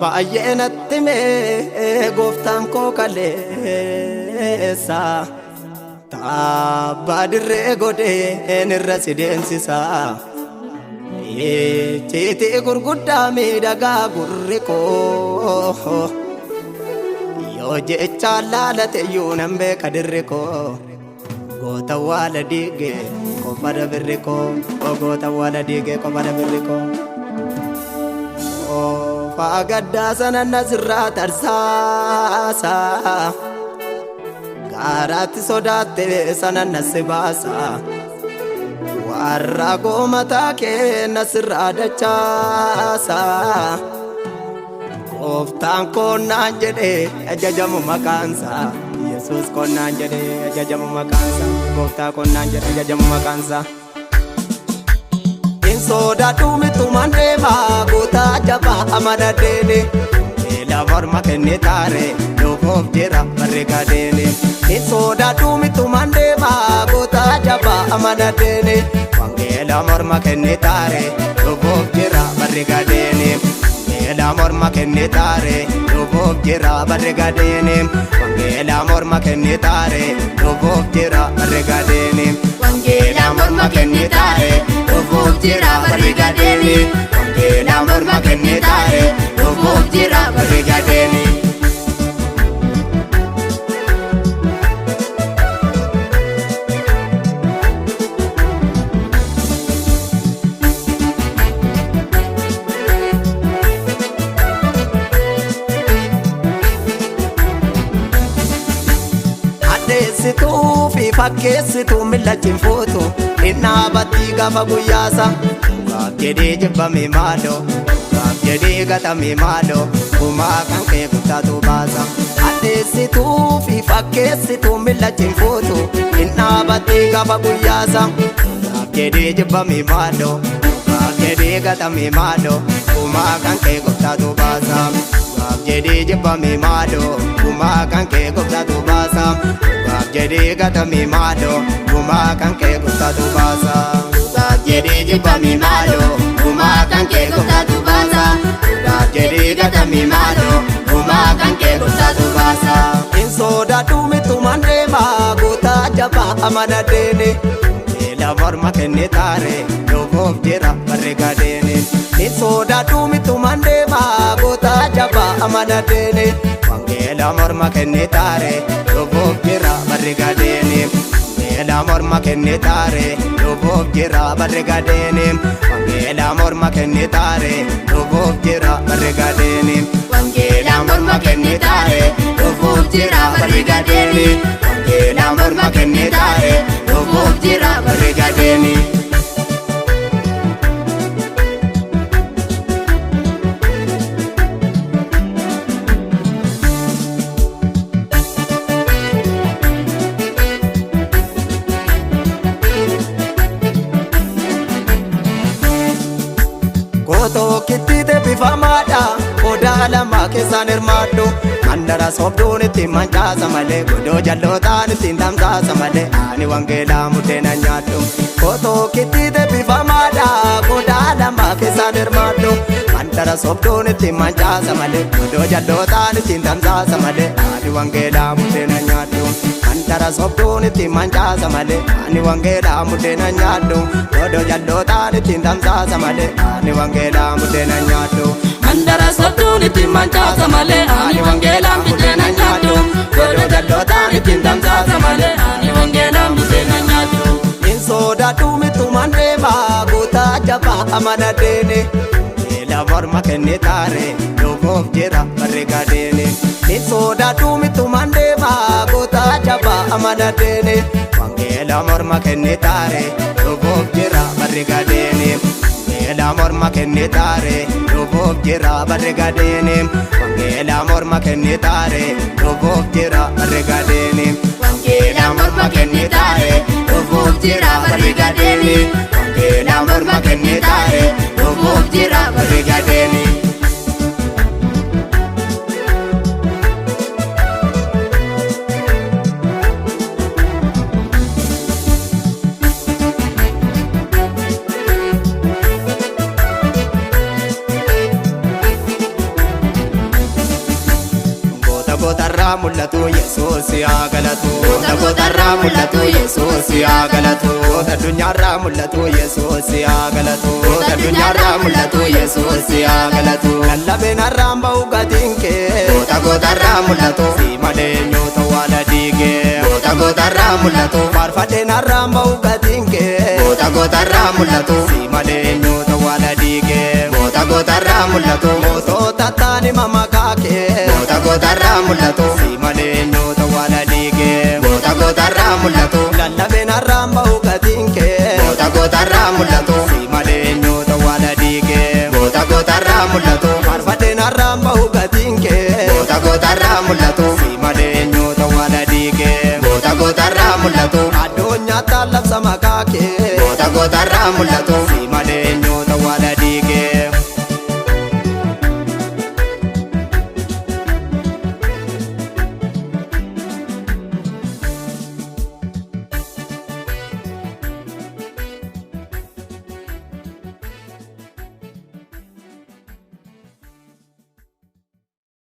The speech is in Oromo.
baay'ee natti mee gooftaan koo kaleessa tabbaa dirree godheen irra si deemsisa. Icciitii gurguddaa miidhagaa gurri koo yoo jechaan laalate iyyuu nan beeka dirri koo. Goota waala diige qofa dabirri koo, goota waala diige qofa dabirri koo. Oofaa gaddaa sana nasirraa tarsaasa, gaaraatti sodaatte sana nasi baasa. Warra goomataa kee nasirraa dachaasa. Gooftaan koo naan jedhee ajajamu maqaansa. Yesus koo naan jedhee ajajamu maqaansa. Gooftaa koo naan jedhee ajajamu maqaansa. Hin sodaadhu mittumaan deemaa gootaa jabaa amana deene. Beela morma kenne taare luboof jira barri gadeene. Hin sodaadhu mittumaan deemaa gootaa jabaa amana deene. Wangeela morma kenne taare luboof jira barri gadeene. Wangeela morma kenne taare luboof jira barri gadeene. Wangeela morma kenne taare luboof jira barri gadeene. Wangeela morma kenne taare luboof jira barri gadeene. Wangeela morma kenne taare luboof jira barri gadeene. Addeessituu fi fakkeessituu millachiin fuutu innaa battii gaafa guyyaasa. Gaaf jedhee jibbame maaloo, gaaf jedhee gatame maaloo, gumaa kan kee guttaatu baasa. Addeessituu fi fakkeessituu millachiin fuutu innaa battii gaafa guyyaasa. Gaaf jedhee jibbame maaloo, gaaf jedhee gatame maaloo, gumaa kan kee guttaatu baasa. Gaaf jedhee jibbame maaloo, gumaa kan kee guttaatu baasa. Gaaf jedhee gatame maaloo, gumaa kan kee guttaatu baasa. Gaaf jedhee jibbame maaloo, gumaa kan kee guttaatu baasa. Gaaf jedhee gatame maaloo, gumaa kan kee guttaatu baasa. Hin sodaadhu mittumaan deemaa gootaa jabaa amana deene. Beela morma kenne taare luboof jira barri gadeene. Hin sodaadhu mittumaan deemaa gootaa jabaa amana deene. Wangeela morma kenne taare luboof jira barri gadeene. Wangeela morma kenne taare luboof jira barri gadeene. Wangeela morma kenne taare luboof jira barri gadeene. Wangeela morma kenne taare luboof jira barri gadeene. Wangeela morma kenne taare luboof jira barri gadeene. Gootoo kittiite bifamaadha odaa lama keessaan hirmaadhu. Mandara sobduun ittiin mancaasa malee godoo jallootaan ittiin tamsaasa malee ani wangeelaa muddeen nyaadhu. Gootoo kittiite bifamaadha odaa lama keessaan hirmaadhu. Mandara sobduun ittiin mancaasa malee godoo jallootaan ittiin tamsaasa malee ani wangeelaa muddeen nyaadhu. Mandara sobduun ittiin mancaasa malee ani wangeelaa muddeen nyaadhu. Godoo jallootaan ittiin tamsaasa malee ani wangeelaa muddeen nyaadhu. Mandara sobduun ittiin mancaasa malee ani wangeelaa muddeen nyaadhu. Godoo jallootaan ittiin tamsaasa malee ani wangeelaa muddeen nyaadhu. Hin sodaadhu mittumaan deemaa gootaa jabaa amana deene. Beela morma kenne taare luboof jira barri gadeene. Hin sodaadhu mittumaan deemaa gootaa jabaa amana deene. Wangeela morma kenne taare luboof jira barri gadeene. Wangeela morma kenne taare luboof jira barri gadeene. Wangeela morma kenne taare luboof jira barri gadeene. Wangeela morma kenne taare luboof jira barri gadeene. Wangeela morma kenne taare luboof jira barri gadeene. gootarraa mul'atu Yesuus yaa galatu. Goota gootarraa mul'atu Yesuus yaa galatu. Goota addunyaarraa mul'atu Yesuus yaa galatu. Goota addunyaarraa mul'atu Yesuus yaa galatu. Lallabeen harraan ba'u gatiin kee. Goota gootarraa mul'atu. Si malee eenyuutu waala diigee. Goota gootarraa mul'atu. Faarfadheen harraan ba'u gatiin kee. Goota gootarraa mul'atu. Si malee eenyuutu waala diigee. Goota gootarraa mul'atu. Mootota taani maqaa kee. Goota gootarraa mul'atu. Si malee eenyuutu waala diigee. Goota gootarraa mul'atu. Lallabeen harraan ba'u gatiin kee. Goota gootarraa mul'atu. Si malee eenyuutu waala diigee. Goota gootarraa mul'atu. Faarfadheen harraan ba'u gatiin kee. Goota gootarraa mul'atu. Si malee eenyuutu waala diigee. Goota gootarraa mul'atu. Addunyaatti labsa maqaa kee. Goota gootarraa mul'atu. Si malee